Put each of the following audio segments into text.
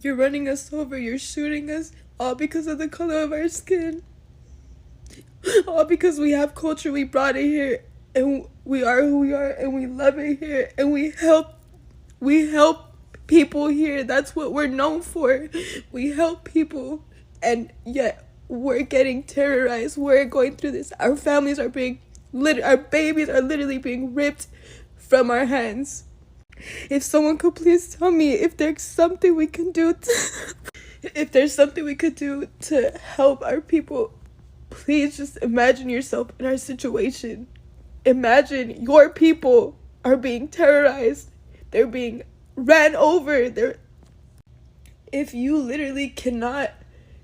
You're running us over, you're shooting us, all because of the color of our skin. All because we have culture, we brought it here, and we are who we are, and we love it here, and we help people here. That's what we're known for. We help people, and yet we're getting terrorized. We're going through this. Our families are being our babies are literally being ripped from our hands. If someone could please tell me if there's something we can do if there's something we could do to help our people, please just imagine yourself in our situation. Imagine your people are being terrorized. They're being ran over. If you literally cannot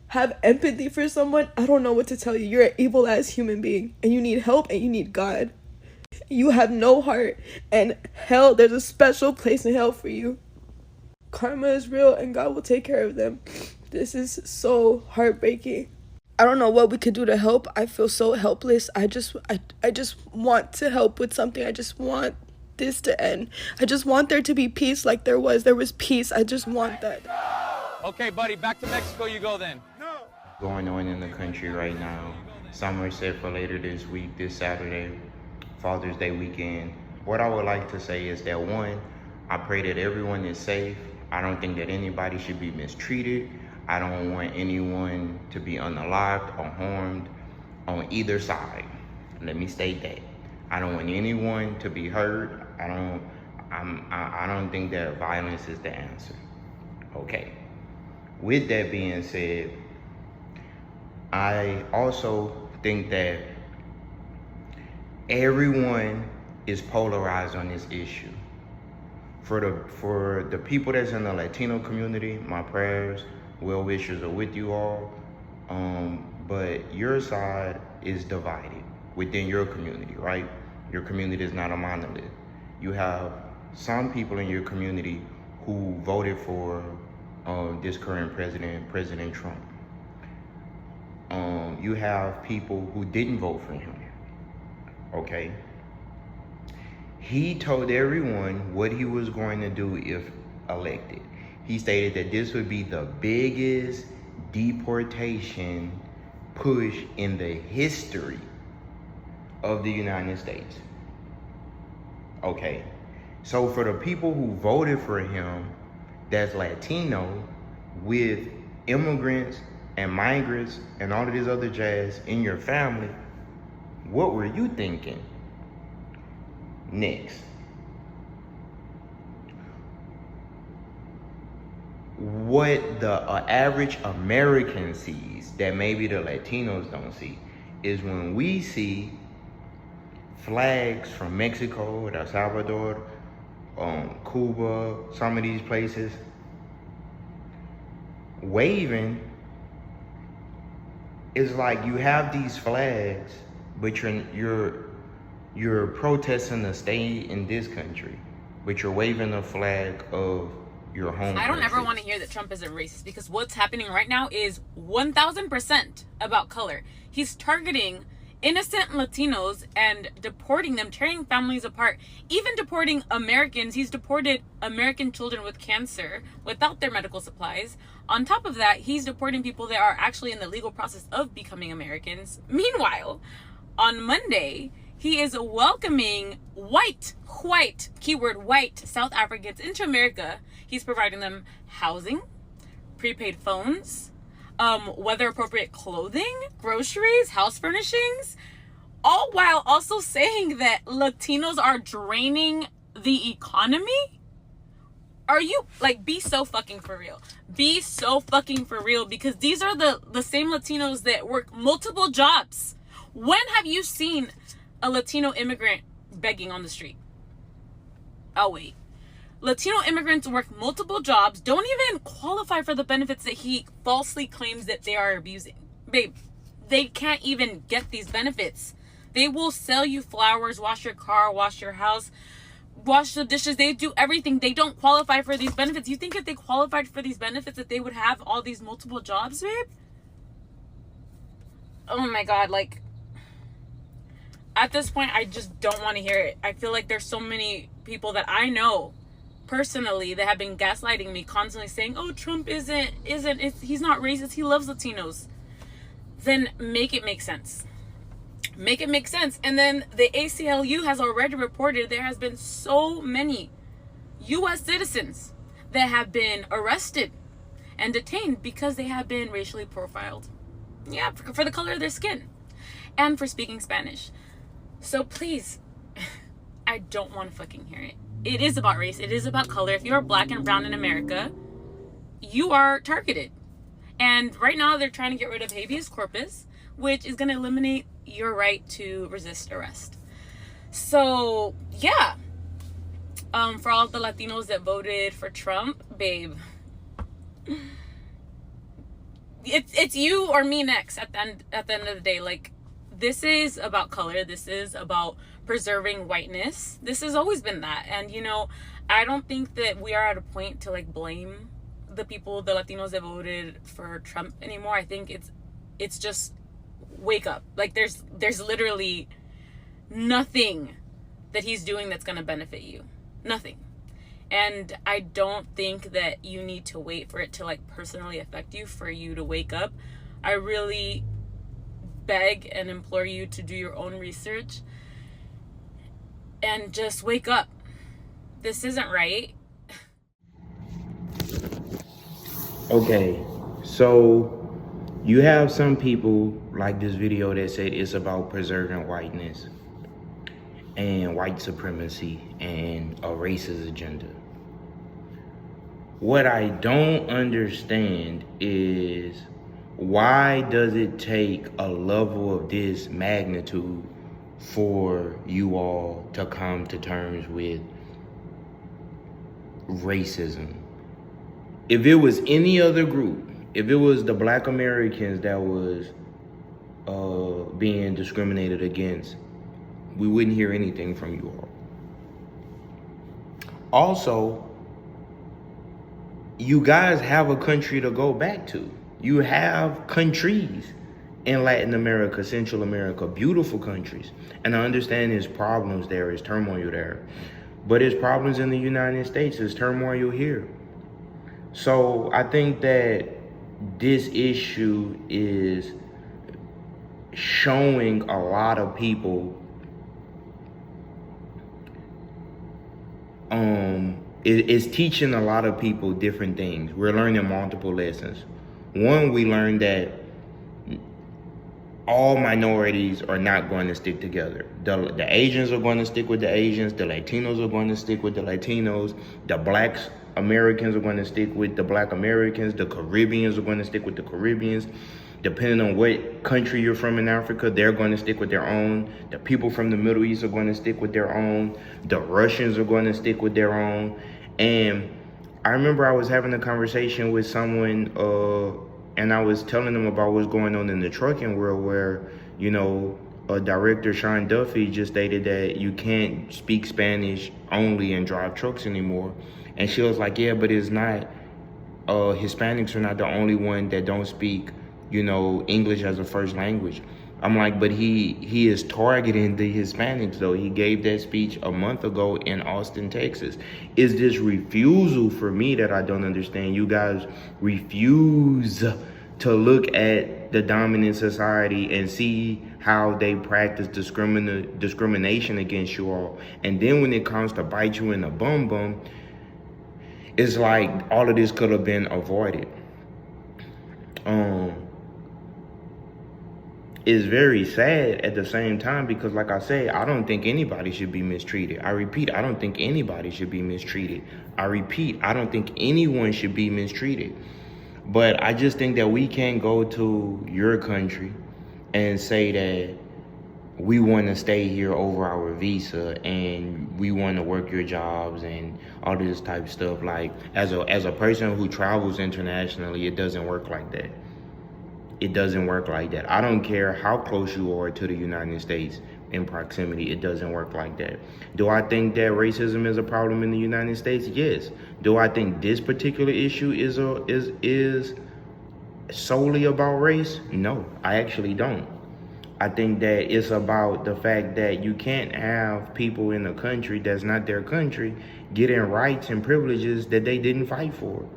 have empathy for someone, I don't know what to tell you. You're an evil ass human being, and you need help, and you need God. You have no heart, and hell, there's a special place in hell for you. Karma is real, and God will take care of them. This is so heartbreaking. I don't know what we could do to help. I feel so helpless. I just want to help with something. I just want this to end. I just want there to be peace like there was peace. I just want that. Okay, buddy, back to Mexico you go then. Going on in the country right now. Some are set for later this week, this Saturday, Father's Day weekend. What I would like to say is that, one, I pray that everyone is safe. I don't think that anybody should be mistreated. I don't want anyone to be unalived or harmed on either side. Let me state that. I don't want anyone to be hurt. I don't think that violence is the answer. Okay. With that being said, I also think that everyone is polarized on this issue. For the people that's in the Latino community, my prayers, well wishes are with you all. But your side is divided within your community, right? Your community is not a monolith. You have some people in your community who voted for this current president, President Trump. You have people who didn't vote for him, okay? He told everyone what he was going to do if elected. He stated that this would be the biggest deportation push in the history of the United States. Okay, so for the people who voted for him, that's Latino, with immigrants and migrants and all of this other jazz in your family, what were you thinking? Next, what the average American sees that maybe the Latinos don't see is when we see flags from Mexico, El Salvador, Cuba, some of these places, waving. It's like you have these flags, but you're protesting to stay in this country, but you're waving a flag of your home. I don't ever want to hear that Trump isn't racist, because what's happening right now is 1000% about color. He's targeting innocent Latinos and deporting them, tearing families apart, even deporting Americans. He's deported American children with cancer without their medical supplies. On top of that, he's deporting people that are actually in the legal process of becoming Americans. Meanwhile, on Monday, he is welcoming white, keyword white, South Africans into America. He's providing them housing, prepaid phones, weather appropriate clothing, groceries, house furnishings, all while also saying that Latinos are draining the economy. Are you, like, be so fucking for real. Be so fucking for real, because these are the same Latinos that work multiple jobs. When have you seen a Latino immigrant begging on the street? Oh, wait. Latino immigrants work multiple jobs, don't even qualify for the benefits that he falsely claims that they are abusing. Babe, they can't even get these benefits. They will sell you flowers, wash your car, wash your house, wash the dishes. They do everything. They don't qualify for these benefits. You think if they qualified for these benefits that they would have all these multiple jobs, babe? Oh my God, like, at this point, I just don't want to hear it. I feel like there's so many people that I know personally that have been gaslighting me, constantly saying, oh, Trump he's not racist, he loves Latinos, then make it make sense. Make it make sense. And then the ACLU has already reported there has been so many U.S. citizens that have been arrested and detained because they have been racially profiled. Yeah, for the color of their skin and for speaking Spanish. So please, I don't want to fucking hear it. It is about race. It is about color. If you're black and brown in America, you are targeted. And right now they're trying to get rid of habeas corpus, which is going to eliminate your right to resist arrest. So, yeah. For all of the Latinos that voted for Trump, babe, it's you or me next at the end of the day. Like, this is about color. This is about preserving whiteness. This has always been that. And, you know, I don't think that we are at a point to, like, blame the Latinos that voted for Trump anymore. I think it's just wake up. Like, there's literally nothing that he's doing that's going to benefit you. Nothing. And I don't think that you need to wait for it to, like, personally affect you for you to wake up. I really beg and implore you to do your own research and just wake up. This isn't right. Okay, so you have some people like this video that said it's about preserving whiteness and white supremacy and a racist agenda. What I don't understand is, why does it take a level of this magnitude for you all to come to terms with racism? If it was any other group, if it was the Black Americans that was being discriminated against, we wouldn't hear anything from you all. Also, you guys have a country to go back to. You have countries in Latin America, Central America, beautiful countries. And I understand there's problems there, there's turmoil there. But there's problems in the United States, there's turmoil here. So I think that this issue is showing a lot of people, it's teaching a lot of people different things. We're learning multiple lessons. One, we learned that all minorities are not going to stick together. The Asians are going to stick with the Asians. The Latinos are going to stick with the Latinos. The Black Americans are going to stick with the Black Americans. The Caribbeans are going to stick with the Caribbeans. Depending on what country you're from in Africa, they're going to stick with their own. The people from the Middle East are going to stick with their own. The Russians are going to stick with their own. And I remember I was having a conversation with someone, and I was telling them about what's going on in the trucking world, where, you know, Director Sean Duffy just stated that you can't speak Spanish only and drive trucks anymore. And she was like, yeah, but it's not, Hispanics are not the only one that don't speak, you know, English as a first language. I'm like, but he is targeting the Hispanics, though. He gave that speech a month ago in Austin, Texas. Is this refusal for me that I don't understand? You guys refuse to look at the dominant society and see how they practice discrimination against you all. And then when it comes to bite you in the bum, it's like all of this could have been avoided. It's very sad at the same time, because like I say, I don't think anybody should be mistreated. I repeat, I don't think anybody should be mistreated. I repeat, I don't think anyone should be mistreated. But I just think that we can't go to your country and say that we want to stay here over our visa and we want to work your jobs and all this type of stuff. Like, as a person who travels internationally, it doesn't work like that. It doesn't work like that. I don't care how close you are to the United States in proximity. It doesn't work like that. Do I think that racism is a problem in the United States? Yes. Do I think this particular issue is solely about race? No, I actually don't. I think that it's about the fact that you can't have people in a country that's not their country getting rights and privileges that they didn't fight for.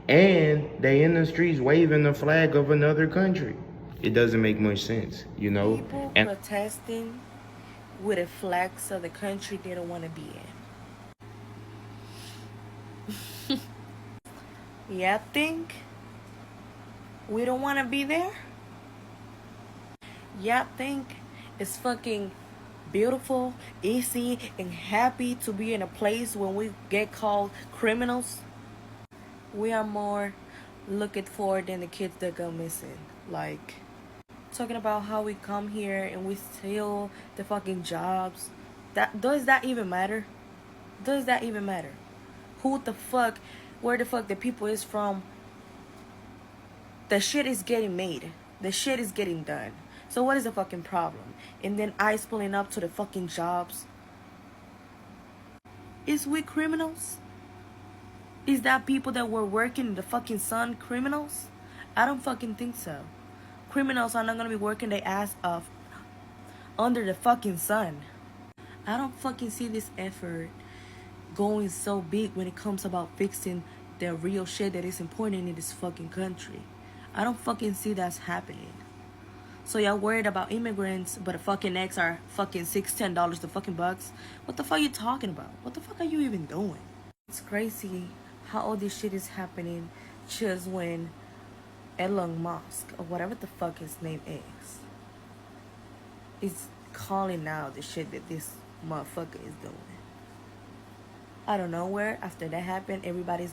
And they in the streets waving the flag of another country. It doesn't make much sense, you know? People And protesting with the flags of the country they don't want to be in. Yeah, think we don't want to be there? Yeah, think it's fucking beautiful, easy, and happy to be in a place when we get called criminals? We are more looking for than the kids that go missing. Like, talking about how we come here and we steal the fucking jobs. Does that even matter? Does that even matter? Who the fuck, where the fuck the people is from? The shit is getting made. The shit is getting done. So what is the fucking problem? And then ICE pulling up to the fucking jobs. Is we criminals? Is that people that were working in the fucking sun criminals? I don't fucking think so. Criminals are not gonna be working their ass off under the fucking sun. I don't fucking see this effort going so big when it comes about fixing the real shit that is important in this fucking country. I don't fucking see that's happening. So y'all worried about immigrants, but the fucking eggs are fucking $6-10 the fucking bucks. What the fuck are you talking about? What the fuck are you even doing? It's crazy how all this shit is happening just when Elon Musk, or whatever the fuck his name is calling out the shit that this motherfucker is doing. Out of nowhere, after that happened, everybody's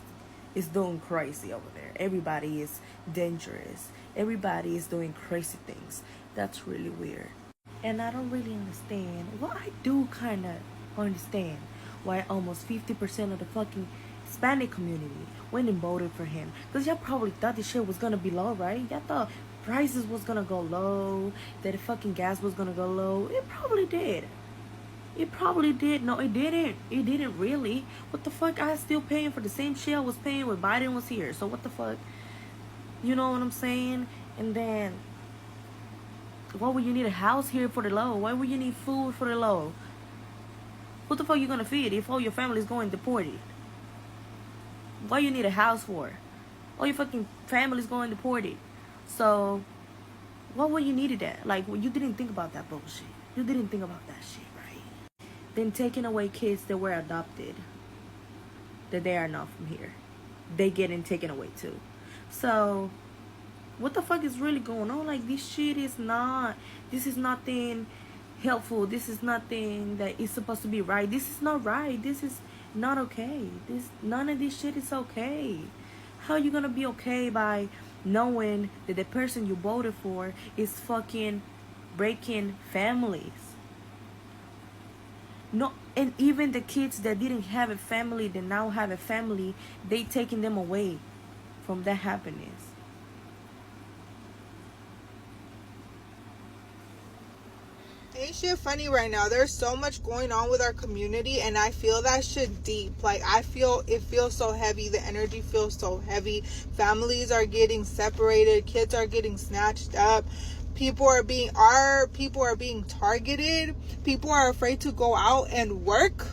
is doing crazy over there. Everybody is dangerous. Everybody is doing crazy things. That's really weird. And I don't really understand. Well, I do kind of understand why almost 50% of the fucking Hispanic community went and voted for him. Because y'all probably thought this shit was going to be low, right? Y'all thought prices was going to go low, that the fucking gas was going to go low. It probably did. It probably did. No, it didn't. It didn't really. What the fuck? I was still paying for the same shit I was paying when Biden was here. So what the fuck? You know what I'm saying? And then, why would you need a house here for the low? Why would you need food for the low? What the fuck you gonna feed if all your family's going deported? What you need a house for? All your fucking family's going deported. So, what would you needed that? Like, well, you didn't think about that bullshit. You didn't think about that shit, right? Then taking away kids that were adopted, that they are not from here, they getting taken away too. So, what the fuck is really going on? Like, this shit is not, this is nothing helpful. This is nothing that is supposed to be right. This is not right. This is not okay. None of this shit is okay. How are you gonna be okay by knowing that the person you voted for is fucking breaking families? No, and even the kids that didn't have a family, that now have a family, they taking them away from that happiness. Ain't shit funny right now. There's so much going on with our community, and I feel that shit deep. Like, I feel it feels so heavy. The energy feels so heavy. Families are getting separated. Kids are getting snatched up. People are being targeted. People are afraid to go out and work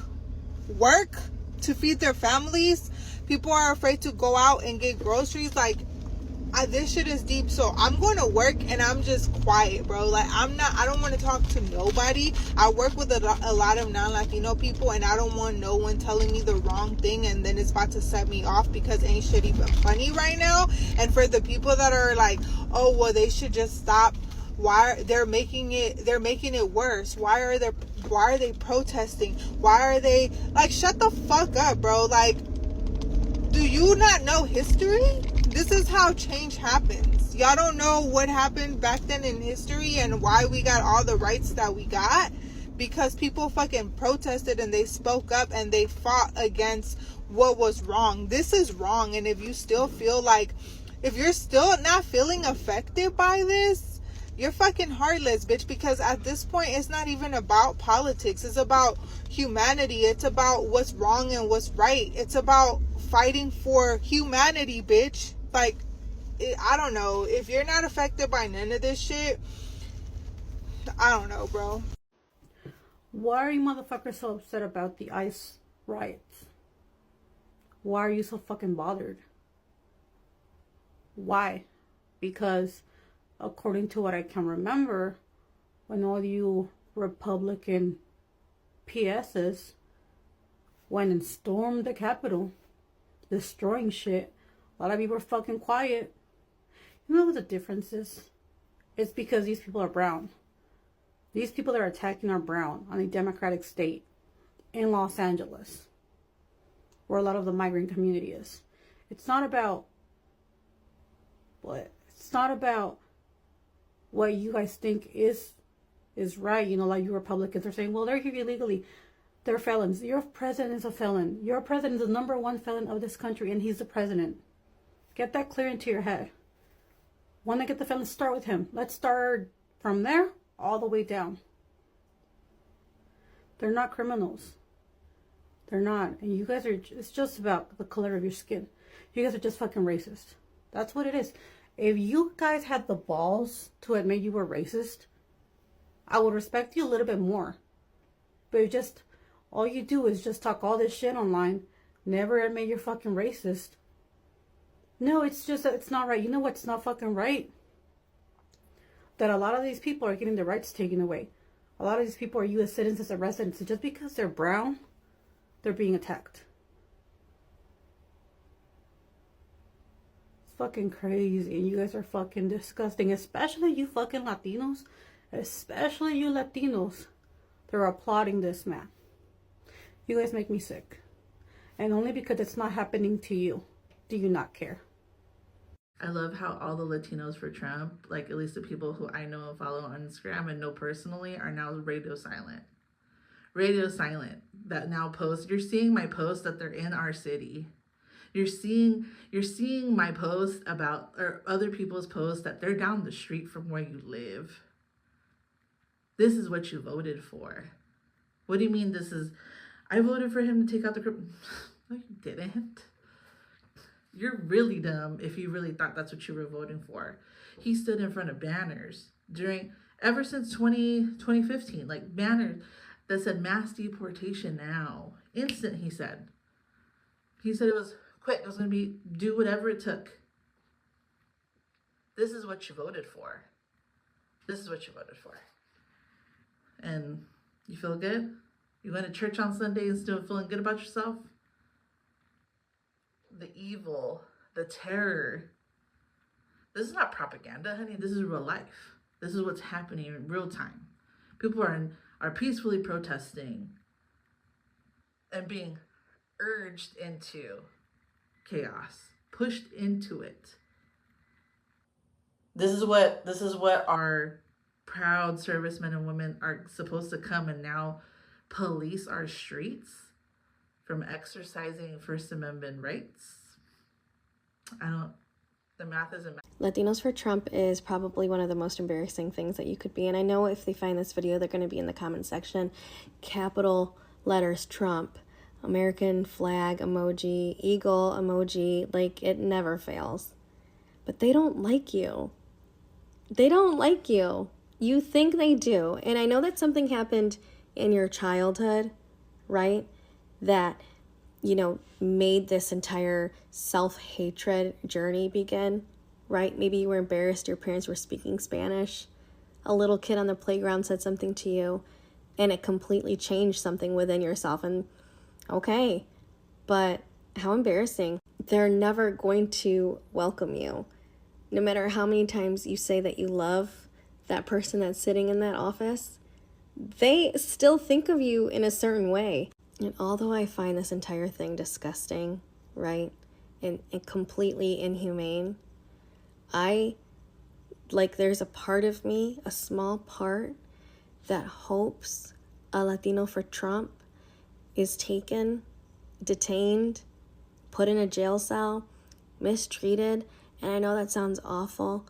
to feed their families. People are afraid to go out and get groceries. Like, this shit is deep. So I'm going to work and I'm just quiet, bro. Like, I don't want to talk to nobody. I work with a lot of non-Latino people, and I don't want no one telling me the wrong thing and then it's about to set me off, because ain't shit even funny right now. And for the people that are like, oh, well, they should just stop, why they're making it worse? Why are they protesting? Why are they like, shut the fuck up, bro? Like, do you not know history? This is how change happens. Y'all don't know what happened back then in history and why we got all the rights that we got? Because people fucking protested and they spoke up and they fought against what was wrong. This is wrong. And if you still feel like, if you're still not feeling affected by this, you're fucking heartless, bitch. Because at this point, it's not even about politics. It's about humanity. It's about what's wrong and what's right. It's about fighting for humanity, bitch. Like, I don't know. If you're not affected by none of this shit, I don't know, bro. Why are you motherfuckers so upset about the ICE riots? Why are you so fucking bothered? Why? Because according to what I can remember, when all you Republican PSs went and stormed the Capitol, destroying shit, a lot of you were fucking quiet. You know what the difference is? It's because these people are brown. These people that are attacking are brown on a Democratic state in Los Angeles, where a lot of the migrant community is. It's not about what you guys think is right. You know, like you Republicans are saying, well, they're here illegally. They're felons. Your president is a felon. Your president is the number one felon of this country, and he's the president. Get that clear into your head. Want to get the felons? Start with him. Let's start from there all the way down. They're not criminals. They're not. And you guys are, it's just about the color of your skin. You guys are just fucking racist. That's what it is. If you guys had the balls to admit you were racist, I would respect you a little bit more. But just, all you do is just talk all this shit online, never admit you're fucking racist. No, it's just that it's not right. You know what's not fucking right? That a lot of these people are getting their rights taken away. A lot of these people are U.S. citizens and residents. And just because they're brown, they're being attacked. It's fucking crazy. And you guys are fucking disgusting. Especially you fucking Latinos. Especially you Latinos. They're applauding this man. You guys make me sick. And only because it's not happening to you do you not care. I love how all the Latinos for Trump, like at least the people who I know and follow on Instagram and know personally, are now radio silent. Radio silent. That now post. You're seeing my post that they're in our city. You're seeing my post about, or other people's posts that they're down the street from where you live. This is what you voted for. What do you mean this is, I voted for him to take out the No, you didn't. You're really dumb if you really thought that's what you were voting for. He stood in front of banners ever since 2015, like banners that said mass deportation now. Instant, he said. He said it was quick. It was going to be, do whatever it took. This is what you voted for. This is what you voted for. And you feel good? You went to church on Sunday and still feeling good about yourself? The evil, the terror. This is not propaganda, honey. This is real life. This is what's happening in real time. People are peacefully protesting and being urged into chaos, pushed into it. This is what our proud servicemen and women are supposed to come and now police our streets from exercising First Amendment rights. The math isn't math. Latinos for Trump is probably one of the most embarrassing things that you could be. And I know if they find this video, they're going to be in the comment section. Capital letters Trump, American flag emoji, eagle emoji, like it never fails. But they don't like you. They don't like you. You think they do. And I know that something happened in your childhood, right? That, you know, made this entire self-hatred journey begin, right? Maybe you were embarrassed your parents were speaking Spanish. A little kid on the playground said something to you, and it completely changed something within yourself. And okay, but how embarrassing. They're never going to welcome you. No matter how many times you say that you love that person that's sitting in that office, they still think of you in a certain way. And although I find this entire thing disgusting, right, and completely inhumane, there's a part of me, a small part, that hopes a Latino for Trump is taken, detained, put in a jail cell, mistreated. And I know that sounds awful,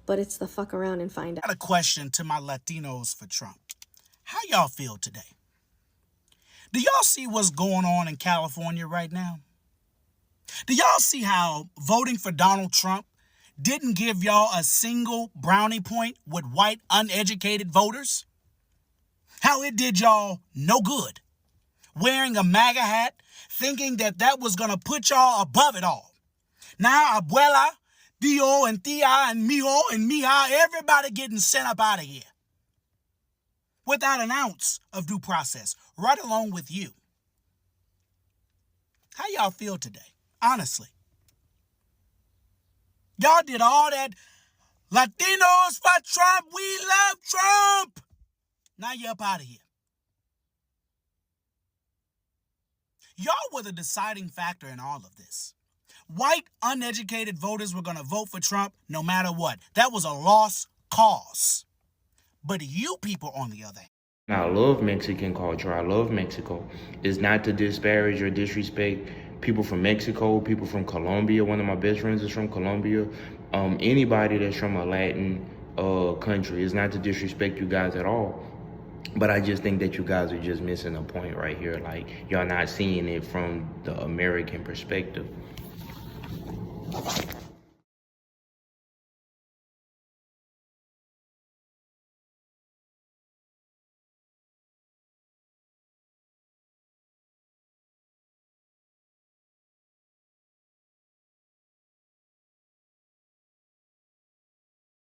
but it's the fuck around and find out. I got a question to my Latinos for Trump. How y'all feel today? Do y'all see what's going on in California right now? Do y'all see how voting for Donald Trump didn't give y'all a single brownie point with white uneducated voters? How it did y'all no good. Wearing a MAGA hat, thinking that that was going to put y'all above it all. Now, abuela, Dio, and tia, and mijo, and mija, everybody getting sent up out of here. Without an ounce of due process, right along with you. How y'all feel today? Honestly. Y'all did all that. Latinos for Trump. We love Trump. Now you're up out of here. Y'all were the deciding factor in all of this. White, uneducated voters were going to vote for Trump no matter what. That was a lost cause. But you people, on the other hand. I love Mexican culture. I love Mexico. It's not to disparage or disrespect people from Mexico, people from Colombia. One of my best friends is from Colombia. Anybody that's from a Latin country. It's not to disrespect you guys at all. But I just think that you guys are just missing a point right here. Like, y'all not seeing it from the American perspective.